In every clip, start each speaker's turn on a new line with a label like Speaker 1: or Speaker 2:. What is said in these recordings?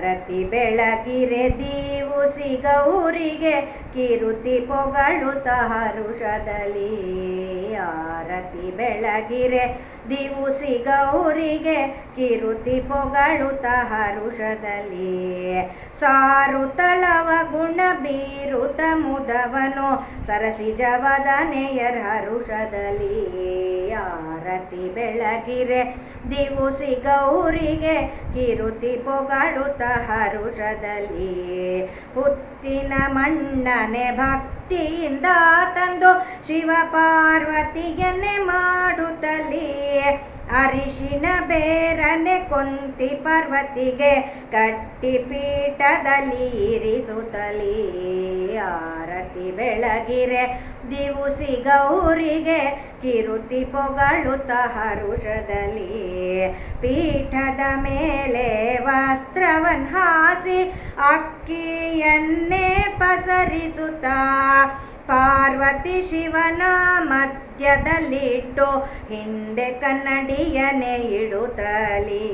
Speaker 1: ಆರತಿ ಬೆಳಗಿರೆ ದೀವುಸಿ ಗೌರಿಗೆ ಕಿರುತಿ ಪೊಗಳುತ್ತ ಹರುಷದಲ್ಲಿ. ಆರತಿ ಬೆಳಗಿರೆ ದಿವುಸಿ ಗೌರಿಗೆ ಕಿರುತಿ ಪೊಗಳುತ್ತ ಹರುಷದಲ್ಲಿ. ಸಾರುತ್ತಳವ ಗುಣ ಬೀರುತ ಮುದವನು ಸರಸಿಜವದನೆಯರ್ ಹರುಷದಲ್ಲಿ. ಆರತಿ ಬೆಳಗಿರೆ ದಿವುಸಿ ಗೌರಿಗೆ ಕಿರುತಿ ಪೊಗಳುತ್ತ ಹರುಷದಲ್ಲಿ. ಹುತ್ತಿನ ಮಣ್ಣನೆ ಭಕ್ತಿಯಿಂದ ತಂದು ಶಿವ ಪಾರ್ವತಿಯನ್ನೇ ಮಾಡುತ್ತಲೇ. ಅರಿಶಿನ ಬೇರನೆ ಕೊಂತಿ ಪಾರ್ವತಿಗೆ ಕಟ್ಟಿ ಪೀಠದಲ್ಲಿ ಇರಿಸುತ್ತಲೇ. ಆರತಿ ಬೆಳಗಿರೆ ದಿವುಸಿ ಗೌರಿಗೆ ಕಿರುತಿ ಪೊಗಳುತ್ತ ಹರುಷದಲ್ಲಿ. ಪೀಠದ ಮೇಲೆ ವಸ್ತ್ರವನ್ ಹಾಸಿ ಅಕ್ಕಿಯನ್ನೇ ಪಸರಿಸುತ್ತ ಪಾರ್ವತಿ ಶಿವನ ಮಧ್ಯದಲ್ಲಿಟ್ಟು ಹಿಂದೆ ಕನ್ನಡಿಯನೆ ಇಡುತ್ತಲೇ.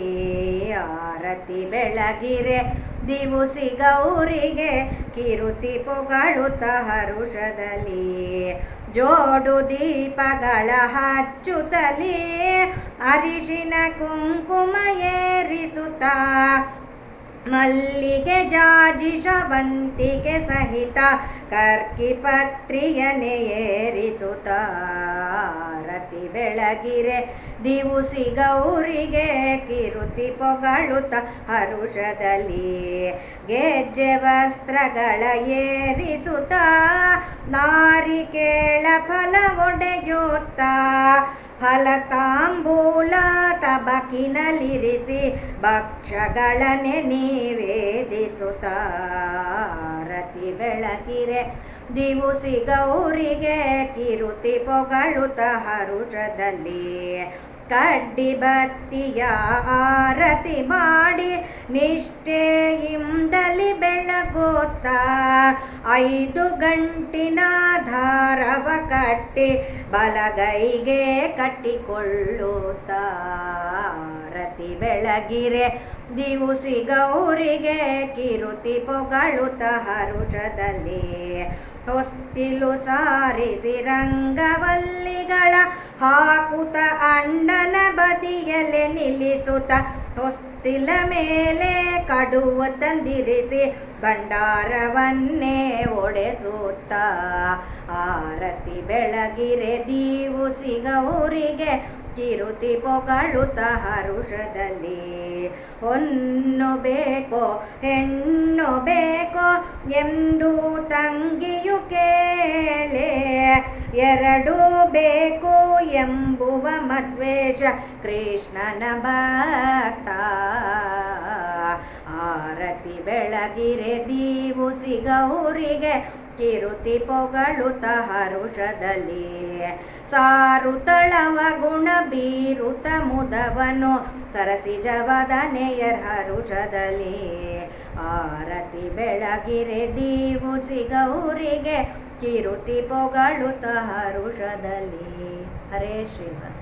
Speaker 1: ಆರತಿ ಬೆಳಗಿರೆ ದಿವುಸಿ ಗೌರಿಗೆ ಕಿರುತಿ ಪೊಗಳುತ್ತ ಹರುಷದಲ್ಲಿ. ಜೋಡು ದೀಪಗಳ ಹಚ್ಚುತ್ತಲೇ ಅರಿಶಿನ ಕುಂಕುಮ ಏರಿಸುತ್ತ ಮಲ್ಲಿಗೆ ಜಾಜಿ ಶವಂತಿಗೆ ಸಹಿತ ಕರ್ಕಿ ಪತ್ರಿಯನೆ ಏರಿಸುತ್ತ. ಆರತಿ ಬೆಳಗಿರೆ ದಿವುಸಿ ಗೌರಿಗೆ ಕಿರುತಿ ಪೊಗಳುತ್ತ ಹರುಷದಲ್ಲಿ. ಗೆಜ್ಜೆ ವಸ್ತ್ರಗಳ ಏರಿಸುತ್ತ ನಾರಿಕೇಳ ಫಲ ಒಡೆಯುತ್ತ ಫಲತಾಂಬೂಲ ತಬಕಿನಲ್ಲಿರಿಸಿ ಭಕ್ಷ್ಯಗಳನ್ನೇ ನಿವೇದಿಸುತ್ತ. ಆರತಿ ಬೆಳಗಿರೆ ದಿವುಸಿ ಗೌರಿಗೆ ಕಿರುತಿ ಪೊಗಳುತ್ತ ಹರುಷದಲ್ಲಿ. ಕಡ್ಡಿ ಬತ್ತಿಯ ಆರತಿ ಮಾಡಿ ನಿಷ್ಠೆಯಿಂದಲಿ ಬೆಳಗುತ್ತ 5 ಗಂಟಿನ ದಾರವ ಕಟ್ಟಿ ಬಲಗೈಗೆ ಕಟ್ಟಿಕೊಳ್ಳುತ್ತ. ಆರತಿ ಬೆಳಗಿರೆ ದಿವುಸಿ ಗೌರಿಗೆ ಕಿರುತಿ ಪೊಗಳುತ್ತ ಹರುಷದಲ್ಲಿ. ಹೊಸ್ತಿಲು ಸಾರಿಸಿ ರಂಗವಲ್ಲಿಗಳ ಹಾಕುತ್ತ ಅಣ್ಣನ ಬದಿಯಲೆ ನಿಲ್ಲಿಸುತ್ತ ಹೊಸ್ತಿಲ ಮೇಲೆ ಕಡುವ ತಂದಿರಿಸಿ ಭಂಡಾರವನ್ನೇ ಒಡೆಸುತ್ತ. ಆರತಿ ಬೆಳಗಿರೆ ದಿವುಸಿ ಗೌರಿಗೆ ಕಿರುತಿ ಪೊಗಳುತ್ತ ಹರುಷದಲ್ಲಿ. ಹೊನ್ನು ಬೇಕೋ ಹೆಣ್ಣು ಬೇಕೋ ಎಂದು ತಂಗಿಯು ಕೇಳೆ, 2 ಬೇಕು ಎಂಬುವ ಮದ್ವೇಷ ಕೃಷ್ಣನ ಭಕ್ತ. ಆರತಿ ಬೆಳಗಿರೆ ದಿವುಸಿ ಗೌರಿಗೆ ಕಿರುತಿ ಪೊಗಳುತ್ತ ಹರುಷದಲ್ಲಿ. ಸಾರುತ್ತಳವ ಗುಣ ಬೀರುತ ಮುದವನು ಸರಸಿಜವದನೆಯರ್ ಹರುಷದಲ್ಲಿ. ಆರತಿ ಬೆಳಗಿರೆ ದಿವುಸಿ ಗೌರಿಗೆ ಕಿರುತಿ ಪೊಗಳುತ್ತ ಹರುಷದಲ್ಲಿ. ಹರೇ ಶ್ರೀನಿವಾಸ.